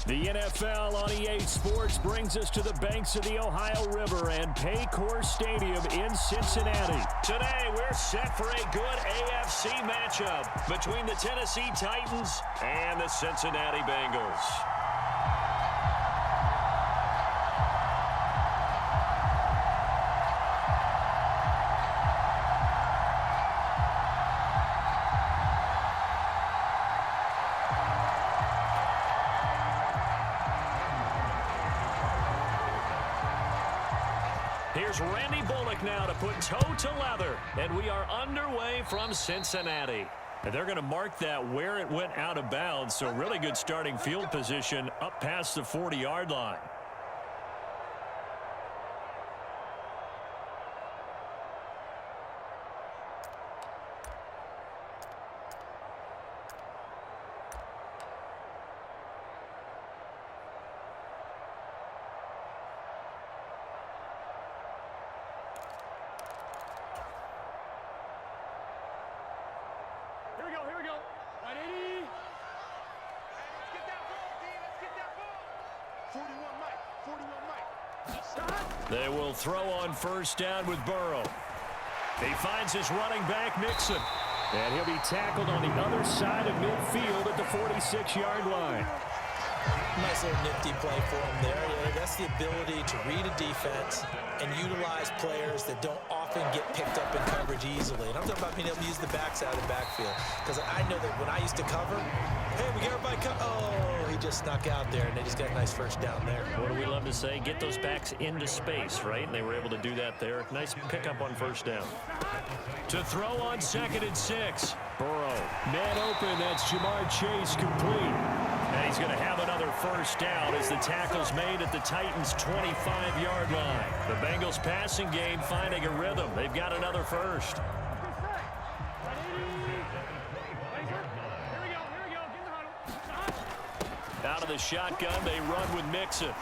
The NFL on EA Sports brings us to the banks of the Ohio River and Paycor Stadium in Cincinnati. Today, we're set for a good AFC matchup between the Tennessee Titans and the Cincinnati Bengals. Here's Randy Bullock now to put toe to leather, and we are underway from Cincinnati. And they're going to mark that where it went out of bounds, so really good starting field position up past the 40-yard line. Here we go. 180. Let's get that ball, D. Let's get that ball. 41 Mike. They will throw on first down with Burrow. He finds his running back, Mixon. And he'll be tackled on the other side of midfield at the 46-yard line. Nice little nifty play for him there. Yeah, that's the ability to read a defense and utilize players that don't often get picked up in coverage easily. And I'm talking about being able to use the backside of the backfield. Because I know that when I used to cover, hey, we get everybody oh, he just snuck out there, and they just got a nice first down there. What do we love to say? Get those backs into space, right? And they were able to do that there. Nice pickup on first down. To throw on 2nd and 6. Burrow. Man open. That's Jamar Chase complete. And he's going to have another first down as the tackle's made at the Titans' 25-yard line. The Bengals passing game finding a rhythm. They've got another first. Out of the shotgun, they run with Mixon.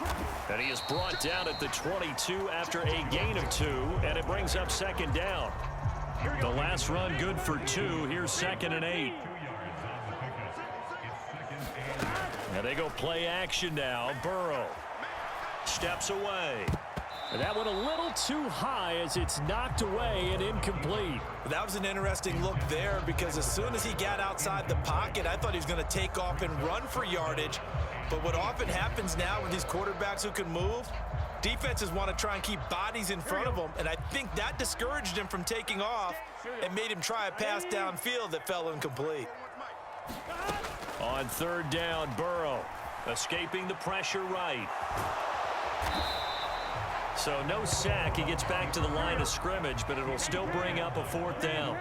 And he is brought down at the 22 after a gain of 2, and it brings up 2nd down. The last run good for 2. Here's 2nd and 8. And they go play action now. Burrow steps away. And that went a little too high as it's knocked away and incomplete. That was an interesting look there because as soon as he got outside the pocket, I thought he was going to take off and run for yardage. But what often happens now with these quarterbacks who can move, defenses want to try and keep bodies in front of them, and I think that discouraged him from taking off and made him try a pass downfield that fell incomplete. On 3rd down, Burrow escaping the pressure right. So no sack. He gets back to the line of scrimmage, but it'll still bring up a 4th down.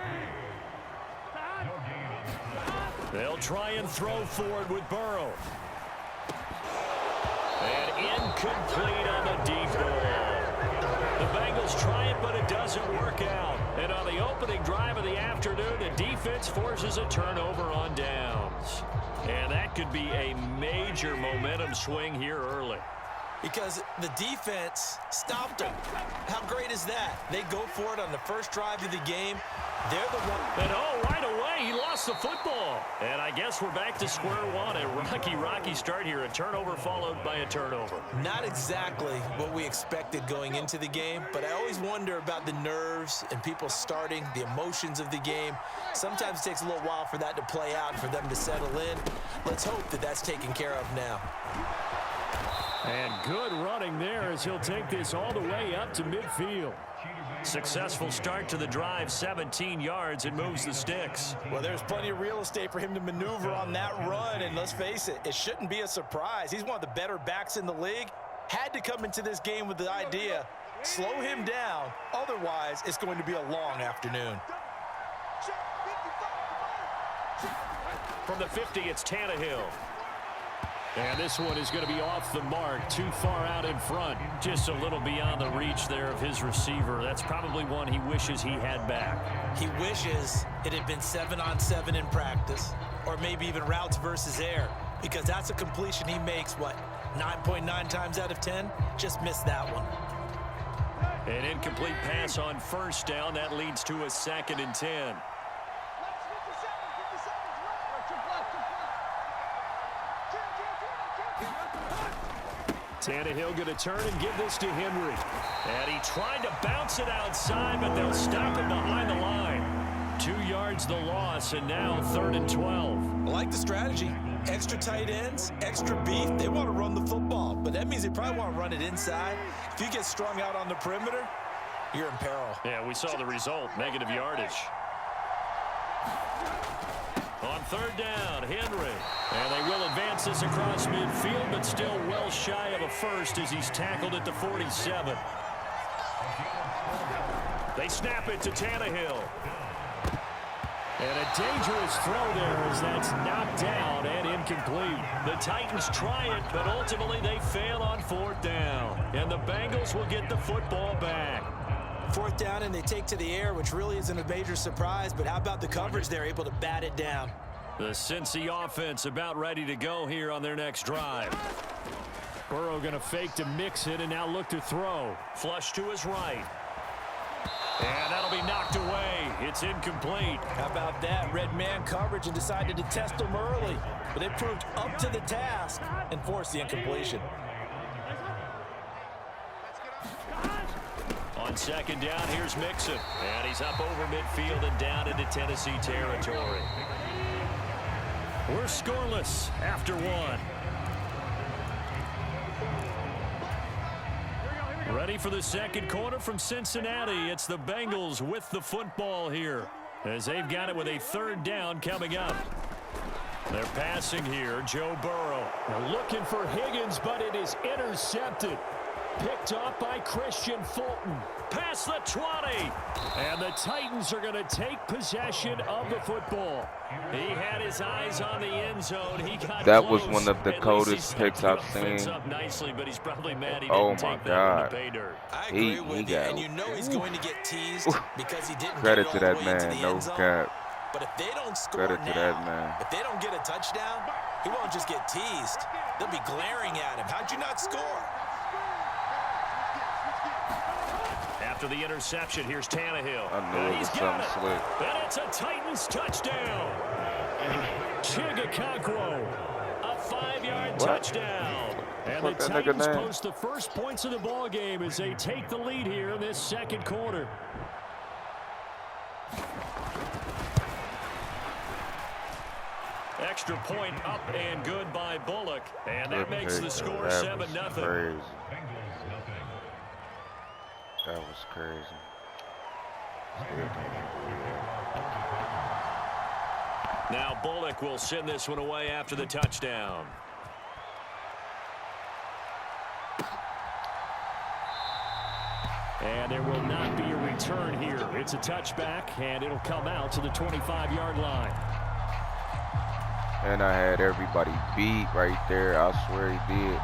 They'll try and throw forward with Burrow. And incomplete on the deep ball. The Bengals try it, but it doesn't work out. And on the opening drive of the afternoon, the defense forces a turnover on downs. And that could be a major momentum swing here early. Because the defense stopped them. How great is that? They go for it on the first drive of the game. They're the one. And right away, he lost the football. And I guess we're back to square one. A rocky start here. A turnover followed by a turnover. Not exactly what we expected going into the game, but I always wonder about the nerves and people starting, the emotions of the game. Sometimes it takes a little while for that to play out and for them to settle in. Let's hope that that's taken care of now. And good running there as he'll take this all the way up to midfield. Successful start to the drive, 17 yards. It moves the sticks. Well, there's plenty of real estate for him to maneuver on that run, and let's face it, it shouldn't be a surprise. He's one of the better backs in the league. Had to come into this game with the idea, slow him down, otherwise it's going to be a long afternoon. From the 50, it's Tannehill. And this one is going to be off the mark, too far out in front. Just a little beyond the reach there of his receiver. That's probably one he wishes he had back. He wishes it had been 7-on-7 in practice, or maybe even routes versus air, because that's a completion he makes, 9.9 times out of 10? Just missed that one. An incomplete pass on first down. That leads to a 2nd and 10. Tannehill going to turn and give this to Henry. And he tried to bounce it outside, but they'll stop it behind the line. 2 yards the loss, and now 3rd and 12. I like the strategy. Extra tight ends, extra beef. They want to run the football, but that means they probably want to run it inside. If you get strung out on the perimeter, you're in peril. Yeah, we saw the result, negative yardage. On 3rd down, Henry. And they will advance this across midfield, but still well shy of a first as he's tackled at the 47. They snap it to Tannehill. And a dangerous throw there as that's knocked down and incomplete. The Titans try it, but ultimately they fail on 4th down. And the Bengals will get the football back. 4th down and they take to the air, which really isn't a major surprise, but how about the coverage? They're able to bat it down. The Cincy offense about ready to go here on their next drive. Burrow going to fake to mix it and now look to throw. Flush to his right. And that'll be knocked away. It's incomplete. How about that? Red man coverage and decided to test them early. But they proved up to the task and forced the incompletion. On 2nd down, here's Mixon. And he's up over midfield and down into Tennessee territory. We're scoreless after 1. Ready for the 2nd quarter from Cincinnati. It's the Bengals with the football here as they've got it with a 3rd down coming up. They're passing here. Joe Burrow. They're looking for Higgins, but it is intercepted. Picked off by Christian Fulton. Past the 20. And the Titans are going to take possession of the football. He had his eyes on the end zone. He got that close. was one of the coldest picks I've seen. Up nicely, but he's probably mad he Oh didn't my take God. that pay dirt. I agree with you, and you know he's going to get teased because he didn't Credit get to it all that the way into man, the no end zone. cap. But if they don't score Credit now, to that man. if they don't get a touchdown, he won't just get teased. They'll be glaring at him. How'd you not score? After the interception, here's Tannehill. I knew it was something slick. And it's a Titans touchdown. Chigakonkwo, a 5-yard touchdown. And the Titans post the first points of the ball game as they take the lead here in this 2nd quarter. Extra point up and good by Bullock. And that makes the score 7-0. That was crazy. Now Bullock will send this one away after the touchdown. And there will not be a return here. It's a touchback, and it'll come out to the 25-yard line. And I had everybody beat right there. I swear he did.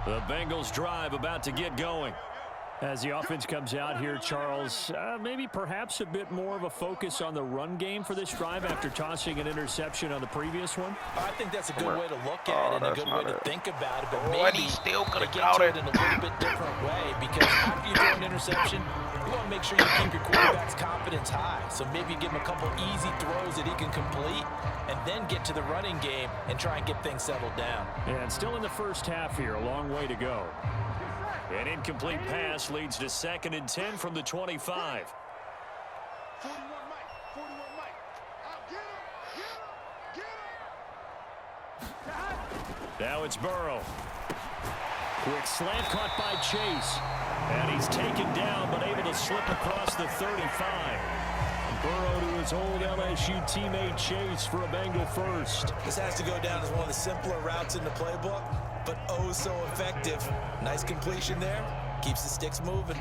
The Bengals drive about to get going. As the offense comes out here, Charles, maybe perhaps a bit more of a focus on the run game for this drive after tossing an interception on the previous one? I think that's a good way to look at it and a good way to think about it. But maybe he still could have get got to it in a little bit different way, because after you throw an interception, you want to make sure you keep your quarterback's confidence high. So maybe give him a couple easy throws that he can complete and then get to the running game and try and get things settled down. And still in the first half here, a long way to go. An incomplete pass leads to 2nd and 10 from the 25. 41 Mike. 41 Mike. Out, get him. Now it's Burrow. Quick slant caught by Chase. And he's taken down, but able to slip across the 35. Burrow to his old LSU teammate Chase for a Bengal first. This has to go down as one of the simpler routes in the playbook, but oh so effective. Nice completion there. Keeps the sticks moving.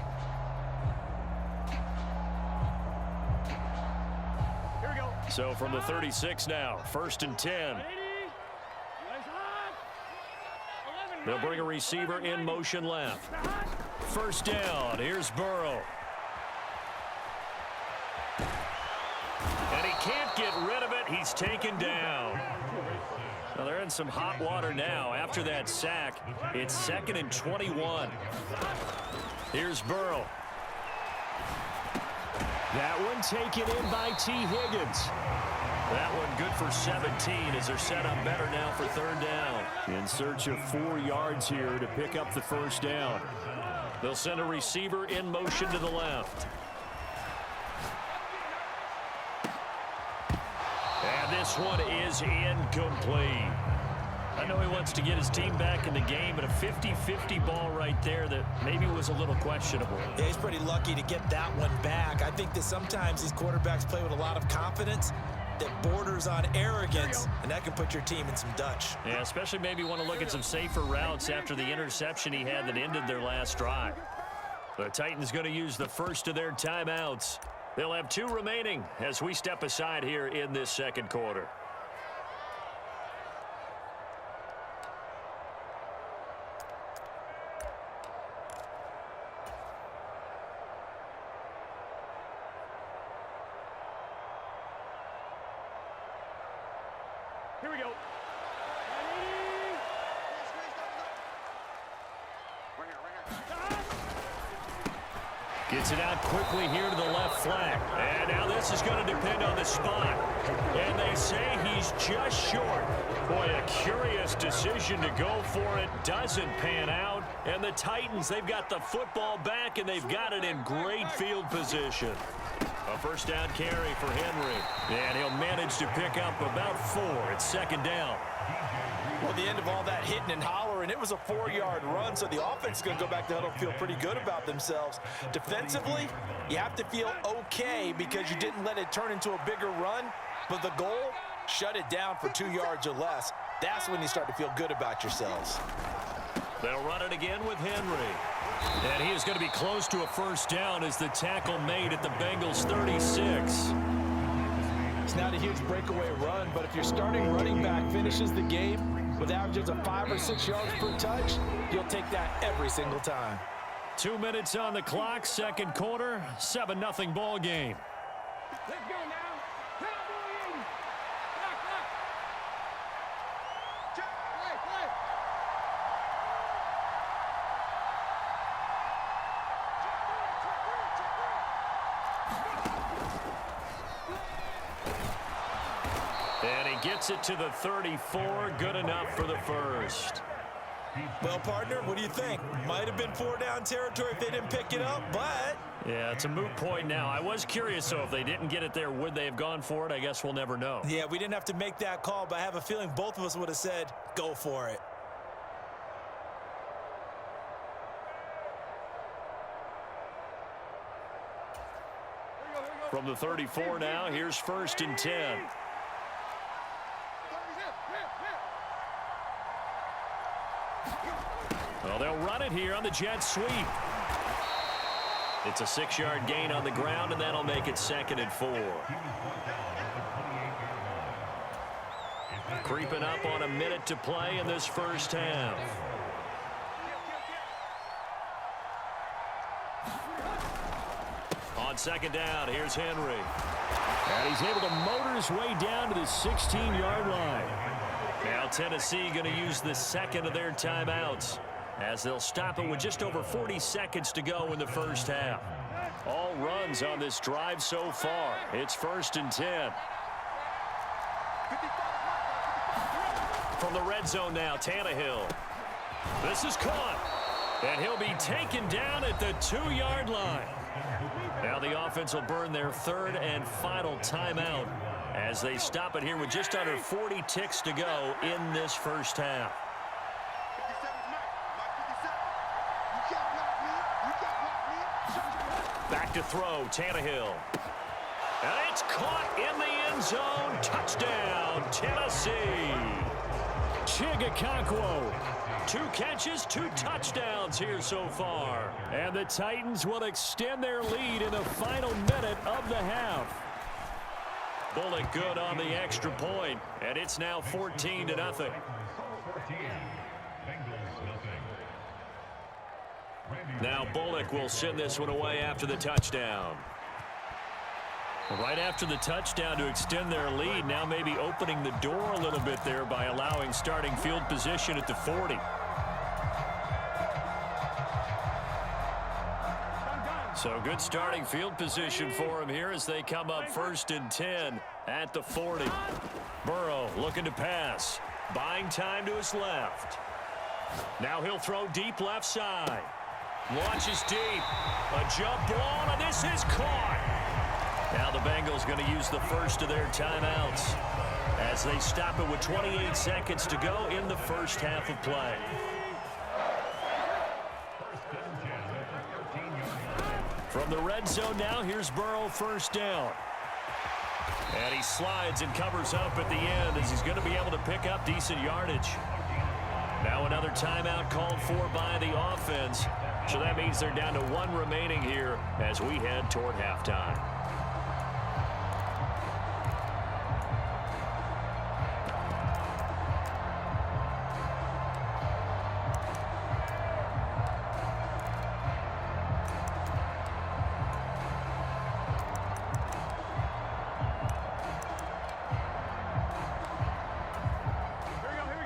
Here we go. So from the 36 now, 1st and 10. They'll bring a receiver in motion left. 1st down. Here's Burrow. And he can't get rid of it. He's taken down. Well, they're in some hot water now after that sack. It's 2nd and 21. Here's Burrow. That one taken in by T. Higgins. That one good for 17 as they're set up better now for third down. In search of 4 yards here to pick up the first down. They'll send a receiver in motion to the left. And this one is incomplete. I know he wants to get his team back in the game, but a 50-50 ball right there that maybe was a little questionable. Yeah, he's pretty lucky to get that one back. I think that sometimes these quarterbacks play with a lot of confidence that borders on arrogance, and that can put your team in some Dutch. Yeah, especially maybe want to look at some safer routes after the interception he had that ended their last drive. The Titans going to use the first of their timeouts. They'll have 2 remaining as we step aside here in this second quarter. Here we go. Gets it out quickly here to the left flank. And now this is going to depend on the spot. And they say he's just short. Boy, a curious decision to go for it. Doesn't pan out. And the Titans, they've got the football back, and they've got it in great field position. A first down carry for Henry. And he'll manage to pick up about 4. It's second down. Well, the end of all that hitting and hollering, it was a 4-yard run, so the offense is going to go back to huddle and feel pretty good about themselves. Defensively, you have to feel okay because you didn't let it turn into a bigger run, but the goal, shut it down for 2 yards or less. That's when you start to feel good about yourselves. They'll run it again with Henry. And he is going to be close to a first down as the tackle made at the Bengals 36. It's not a huge breakaway run, but if your starting running back finishes the game with averages of 5 or 6 yards per touch, you'll take that every single time. 2 minutes on the clock, second quarter, 7-0 ball game. Let's go now. Cowboys. Lock. Play. And he gets it to the 34, good enough for the first. Well, partner, what do you think? Might have been 4-down territory if they didn't pick it up, but... Yeah, it's a moot point now. I was curious, so if they didn't get it there, would they have gone for it? I guess we'll never know. Yeah, we didn't have to make that call, but I have a feeling both of us would have said, go for it. From the 34 now, here's first and 10. Well, they'll run it here on the jet sweep. It's a 6-yard gain on the ground, and that'll make it second and 4. Creeping up on a minute to play in this first half. On second down, here's Henry. And he's able to motor his way down to the 16-yard line. Now Tennessee going to use the second of their timeouts as they'll stop it with just over 40 seconds to go in the first half. All runs on this drive so far. It's first and 10. From the red zone now, Tannehill. This is caught. And he'll be taken down at the 2-yard line. Now the offense will burn their third and final timeout as they stop it here with just under 40 ticks to go in this first half. Back to throw, Tannehill. And it's caught in the end zone. Touchdown, Tennessee. Chigakakwo. 2 catches, 2 touchdowns here so far. And the Titans will extend their lead in the final minute of the half. Bullock good on the extra point, and it's now 14-0. Now Bullock will send this one away after the touchdown. Right after the touchdown to extend their lead, now maybe opening the door a little bit there by allowing starting field position at the 40. So good starting field position for him here as they come up 1st and 10 at the 40. Burrow looking to pass. Buying time to his left. Now he'll throw deep left side. Launches deep. A jump ball, and this is caught. Now the Bengals going to use the first of their timeouts as they stop it with 28 seconds to go in the first half of play. From the red zone now, here's Burrow 1st down. And he slides and covers up at the end as he's going to be able to pick up decent yardage. Now another timeout called for by the offense. So that means they're down to 1 remaining here as we head toward halftime.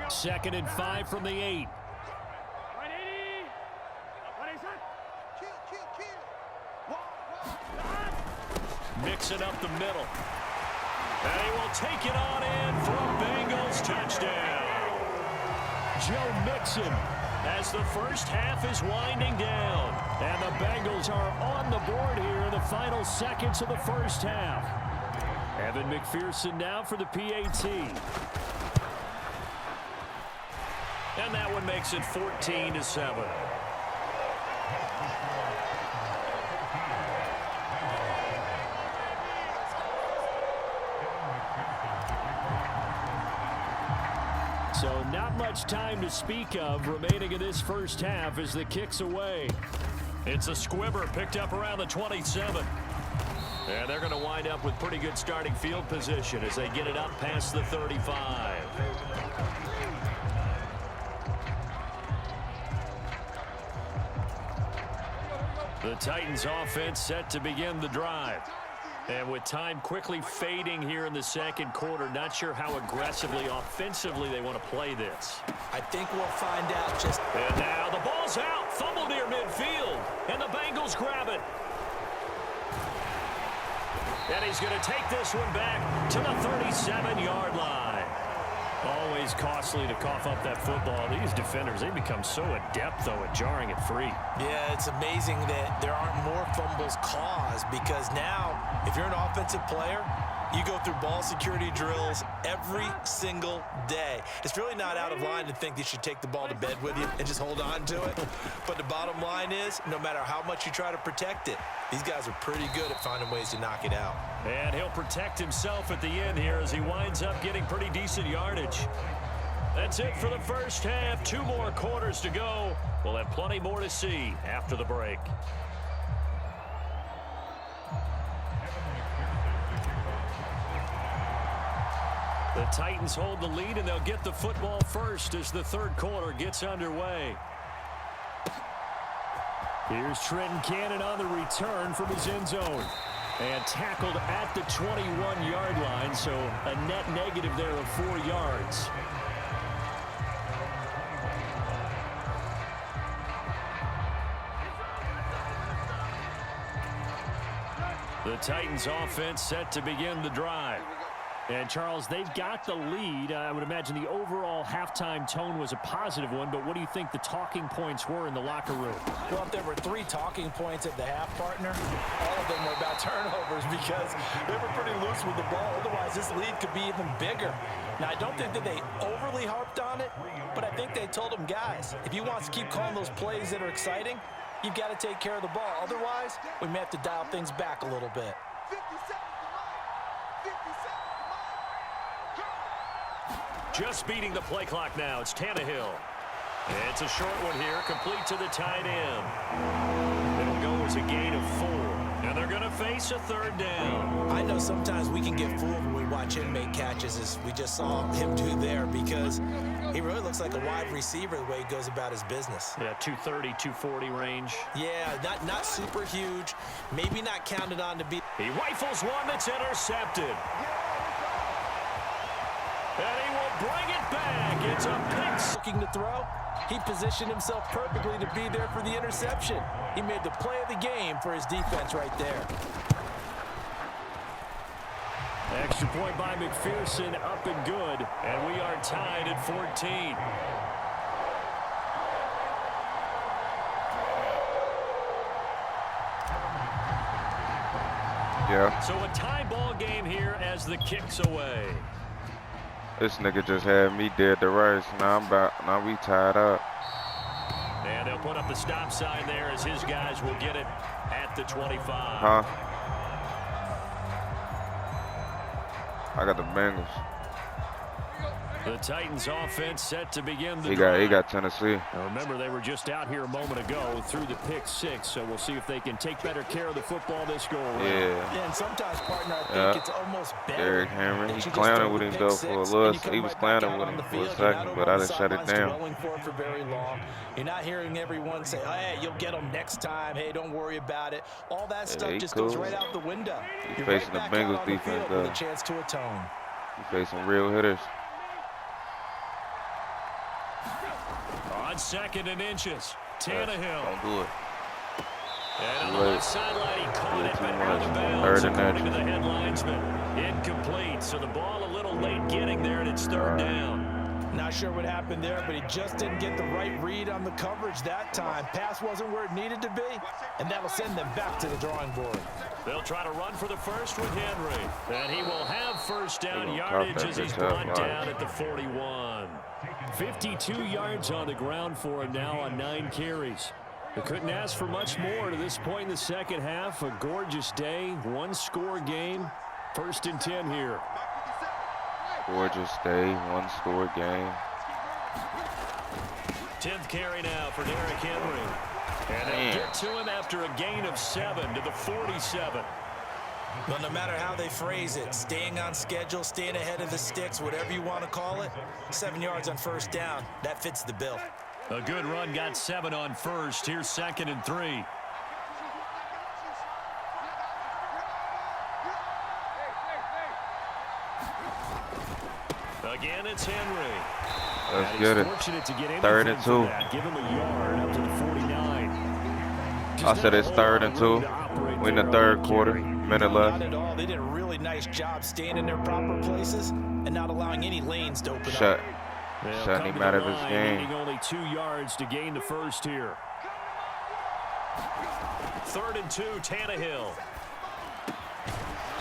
Second and 5 from the 8. Mixing up the middle. And he will take it on in for a Bengals touchdown. Joe Mixon as the first half is winding down. And the Bengals are on the board here in the final seconds of the first half. Evan McPherson now for the PAT. And that one makes it 14-7. So not much time to speak of remaining in this first half as the kick's away. It's a squibber picked up around the 27. And they're going to wind up with pretty good starting field position as they get it up past the 35. The Titans offense set to begin the drive. And with time quickly fading here in the second quarter, not sure how aggressively, offensively they want to play this. I think we'll find out just... And now the ball's out. Fumble near midfield. And the Bengals grab it. And he's going to take this one back to the 37-yard line. Always costly to cough up that football. These defenders, they become so adept, though, at jarring it free. Yeah, it's amazing that there aren't more fumbles caused because now, if you're an offensive player, you go through ball security drills every single day. It's really not out of line to think you should take the ball to bed with you and just hold on to it. But the bottom line is, no matter how much you try to protect it, these guys are pretty good at finding ways to knock it out. And he'll protect himself at the end here as he winds up getting pretty decent yardage. That's it for the first half. 2 more quarters to go. We'll have plenty more to see after the break. The Titans hold the lead, and they'll get the football first as the third quarter gets underway. Here's Trenton Cannon on the return from his end zone. And tackled at the 21-yard line, so a net negative there of 4 yards. The Titans offense set to begin the drive. And, Charles, they've got the lead. I would imagine the overall halftime tone was a positive one, but what do you think the talking points were in the locker room? Well, if there were 3 talking points at the half, partner, all of them were about turnovers because they were pretty loose with the ball. Otherwise, this lead could be even bigger. Now, I don't think that they overly harped on it, but I think they told them, guys, if you want to keep calling those plays that are exciting, you've got to take care of the ball. Otherwise, we may have to dial things back a little bit. 50 seconds to Mike. 50 seconds. Just beating the play clock now. It's Tannehill. It's a short one here, complete to the tight end. It'll go as a gain of 4. And they're going to face a 3rd down. I know sometimes we can get fooled when we watch him make catches, as we just saw him do there, because he really looks like a wide receiver the way he goes about his business. Yeah, 230, 240 range. Yeah, not super huge, maybe not counted on to be. He rifles one that's intercepted. And he will bring it back. It's a pick. Looking to throw, he positioned himself perfectly to be there for the interception. He made the play of the game for his defense right there. Extra point by McPherson, up and good. And we are tied at 14. Yeah. So a tie ball game here as the kick's away. This nigga just had me dead to rights. Now we tied up. And they'll put up the stop sign there as his guys will get it at the 25. Huh? I got the Bengals. The Titans offense set to begin the He drive. got Tennessee. Now remember, they were just out here a moment ago through the pick six, so we'll see if they can take better care of the football this go around. Yeah. And sometimes, partner, I think it's almost better. Derrick Henry, he clowning with him though for a little. He was clowning with him for a second, but I didn't shut it down. For very long. You're not hearing everyone say, "Hey, you'll get them next time. Hey, don't worry about it." All that stuff just goes right out the window. He's facing the Bengals defense though. With a chance to atone. He's facing real hitters. On second and inches, Tannehill. Don't do it. And on the left sideline, he caught it, but out of bounds, Third and according to the inches. headlinesman. Incomplete, so the ball a little late getting there, and it's third down. Not sure what happened there, but he just didn't get the right read on the coverage that time. Pass wasn't where it needed to be, and that'll send them back to the drawing board. They'll try to run for the first with Henry. And he will have first down gonna yardage cop that as he's bitch up, brought watch. down at the 41. 52 yards on the ground for him now on 9 carries. They couldn't ask for much more to this point in the second half. A gorgeous day, one-score game. First and 10 here. Gorgeous day, one-score game. 10th carry now for Derrick Henry. And they'll get to him after a gain of 7 to the 47. Well, no matter how they phrase it, staying on schedule, staying ahead of the sticks, whatever you want to call it, 7 yards on first down, that fits the bill. A good run got 7 on first. Here's 2nd and 3. Again, it's Henry. Let's get it. Fortunate to get 3rd and 2. Give him a yard up to the 49. I said it's 3rd and 2. We're in the third quarter. Minute left. Not at all. They did a really nice job staying in their proper places and not allowing any lanes to open up. Shutting him out of his game. Needing only 2 yards to gain the first here. 3rd and 2, Tannehill.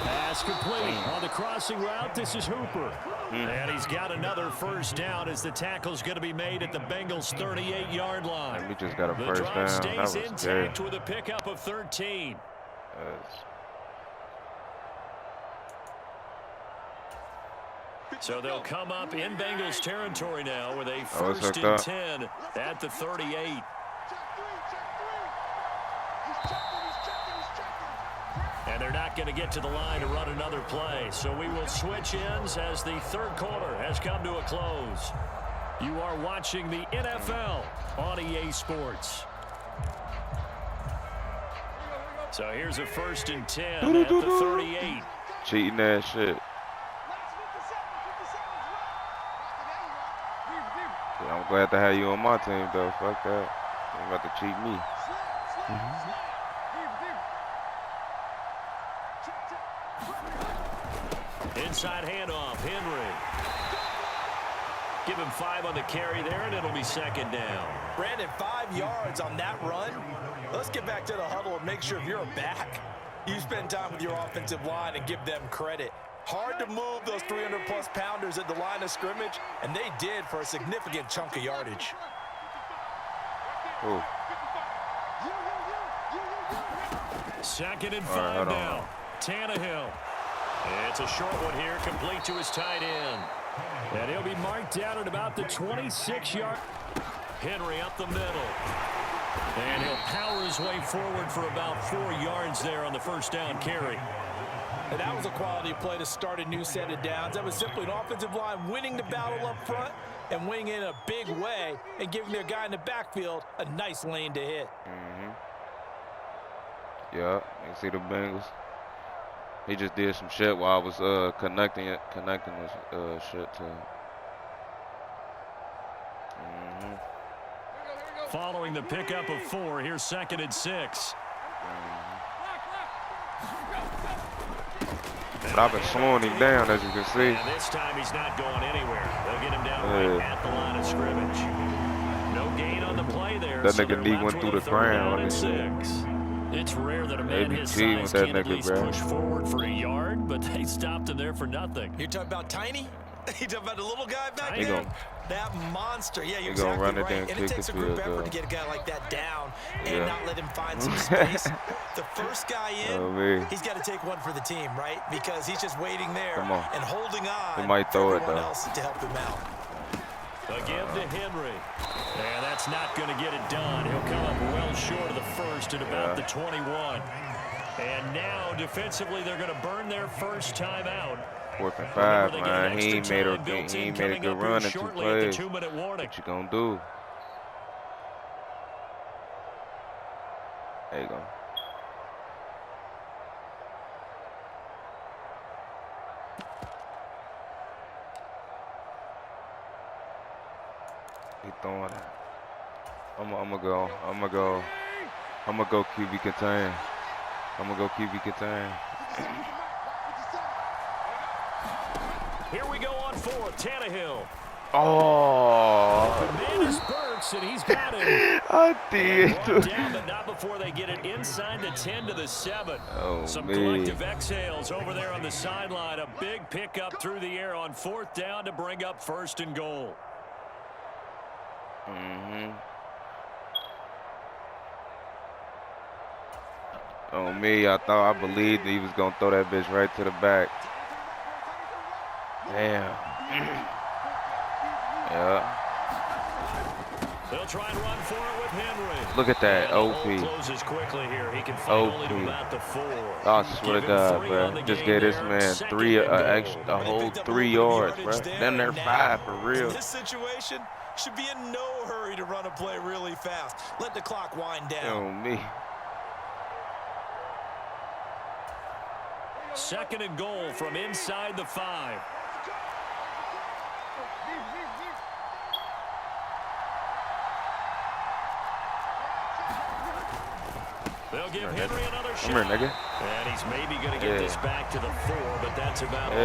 Pass complete on the crossing route. This is Hooper. And he's got another first down as the tackle's going to be made at the Bengals' 38-yard line. And we just got a The first drive down. stays That was intact good. with a pickup of 13. So they'll come up in Bengals territory now with a first and 10 at the 38. And they're not going to get to the line to run another play. So we will switch ends as the third quarter has come to a close. You are watching the NFL on EA Sports. So here's a first and 10 at the 38. Cheating that shit. Yeah, I'm glad to have you on my team, though. Fuck that. You about to cheat me. Inside handoff, Henry. Give him 5 on the carry there, and it'll be 2nd down. Brandon, 5 yards on that run. Let's get back to the huddle and make sure if you're a back, you spend time with your offensive line and give them credit. Hard to move those 300-plus pounders at the line of scrimmage, and they did for a significant chunk of yardage. Ooh. 2nd and 5 now. Tannehill. It's a short one here, complete to his tight end. And he'll be marked down at about the 26-yard. Henry up the middle. And he'll power his way forward for about 4 yards there on the first down carry. And that was a quality play to start a new set of downs. That was simply an offensive line winning the battle up front and winning it in a big way and giving their guy in the backfield a nice lane to hit. Yeah, you see the Bengals. He just did some shit while I was connecting this shit to following the pickup of 4. Here's 2nd and 6. But I've been slowing him down, as you can see. And this time he's not going anywhere. They'll get him down right at the line of scrimmage. No gain on the play there. That so nigga knee went through the ground. It's rare that a man his size can at least push forward for a yard, but they stopped him there for nothing. You're talking about Tiny? You talking about the little guy back He there? Gonna, that monster. Yeah, you're exactly run it right. and it takes a group effort to get a guy like that down and not let him find some space. The first guy in, he's got to take one for the team, right? Because he's just waiting there and holding on he might throw for it, everyone though. else to help him out. A give to Henry. And that's not going to get it done. He'll come up well short of the first at about the 21. And now, defensively, they're going to burn their first time out. 4th and 5, man. He ain't made a good run in 2 plays. What you gonna do? There you go. He throwing it. I'm gonna go QB contain. I'm gonna go QB contain. Here we go on 4th. Tannehill. Oh. The man is Burks, and he's got him. I did. Down, but not before they get it inside the 10 to the 7. Oh, Some man. collective exhales over there on the sideline. A big pickup through the air on 4th down to bring up 1st and goal. On me, I believed he was gonna throw that bitch right to the back. Damn. Yeah. They'll try and run for it with Henry. Look at that, OP. Closes quickly here. He can find only to about the 4. I swear to God, bro. Just gave this man a whole 3 yards, bro. Then they're 5 for real. This situation should be in no hurry to run a play really fast. Let the clock wind down. On me. 2nd and goal from inside the 5. They'll give Henry another shot. Come here, nigga. And he's maybe going to get this back to the 4, but that's about all.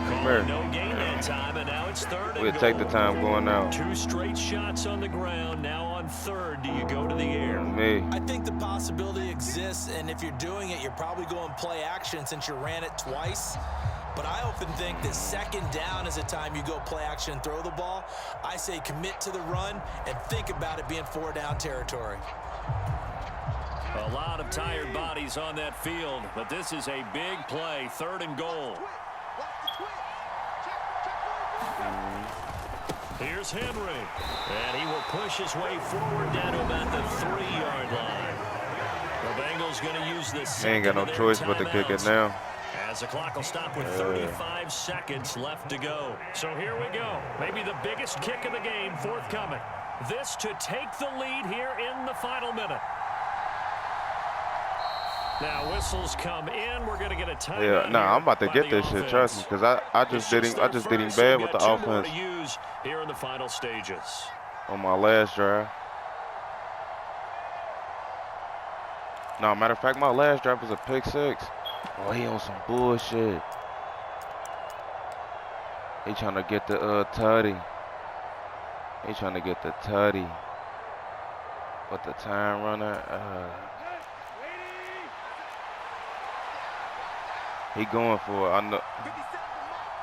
Come here. No gain that time, and now it's 3rd and goal. We'll take the time going out. 2 straight shots on the ground. Now on 3rd, do you go to the air? Me. I think the possibility exists, and if you're doing it, you're probably going play action since you ran it twice. But I often think that 2nd down is a time you go play action and throw the ball. I say commit to the run and think about it being 4 down territory. A lot of tired bodies on that field, but this is a big play. 3rd and goal. Here's Henry, and he will push his way forward down to about the 3-yard line. The Bengals going to use this. They ain't got no choice but to kick it now. As the clock will stop with 35 seconds left to go. So here we go. Maybe the biggest kick of the game forthcoming. This to take the lead here in the final minute. Now whistles come in. We're going to get a timeout. Yeah, nah, I'm about to get this shit. Trust me, because I just did him bad with the offense to use here in the final stages. on my last drive. No, matter of fact, my last drive was a pick 6. Oh, he on some bullshit. He trying to get the tutty. He trying to get the tutty. But the time runner. He going for it. I know.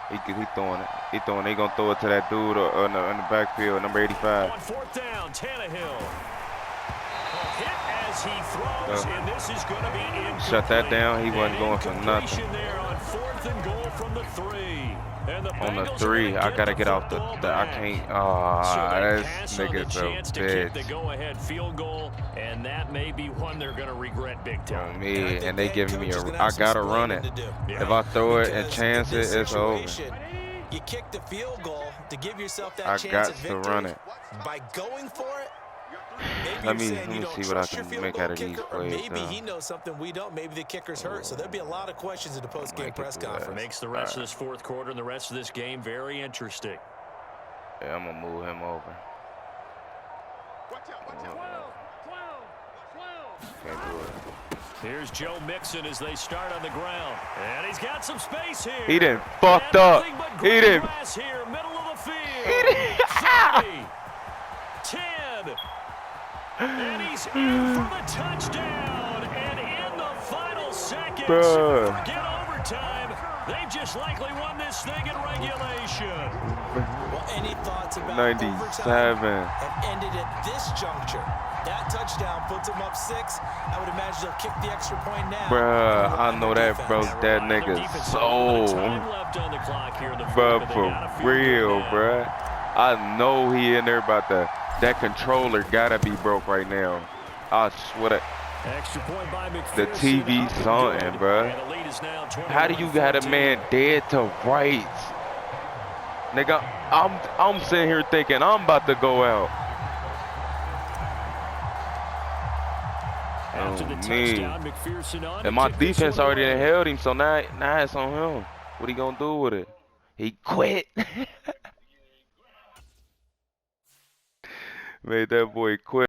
He throwing it. He throwing it. He gonna throw it to that dude in the backfield, number 85. On 4th down, Tannehill. Hit as he throws, and this is going to be incomplete. Shut that down. He wasn't going for nothing. There on 4th and goal from the 3. And the On the Bengals 3, I gotta get off the. ball I back. can't. So This they nigga's pass on the chance a to kick the bitch. go-ahead field goal, and that may be one they're going to regret big time. On me, and they giving me I gotta run it. If I throw it and chance it, it's over. You kick the field goal to give yourself that I chance got at to victory. run it. By going for it, maybe Let you're me saying you don't see what I trust your can field make goal out of these kicker, or plays maybe now. he knows something we don't. Maybe the kicker's hurt. So there'll be a lot of questions at the post-game press conference. Makes the rest of this 4th quarter and the rest of this game very interesting. Yeah, I'm gonna move him over. Watch out, watch out. 12. Can't do it. Here's Joe Mixon as they start on the ground. And he's got some space here. He done fucked And up. nothing but He green done. grass here, middle of the field. He done. 30, 10. And he's in for the touchdown. And in the final seconds, Bruh. forget overtime. They've just likely won this thing in regulation. Well, any thoughts about 97. overtime have ended at this juncture? That touchdown puts them up 6. I would imagine they'll kick the extra point now. Bruh, I know that, bro. That nigga so. Time left on the clock here in the Bruh, fourth, but they for gotta feel real, good now. bruh. I know he in there about the. That controller gotta be broke right now. I swear. Extra point by The McPherson, TV up and something, good. bruh. And the lead is now How do you got a 21-14. man dead to rights? Nigga, I'm sitting here thinking I'm about to go out. After the Oh, touchdown, me. McPherson on to And my kick this defense one already away. done held him, so now it's on him. What he gonna do with it? He quit. Made that boy quit.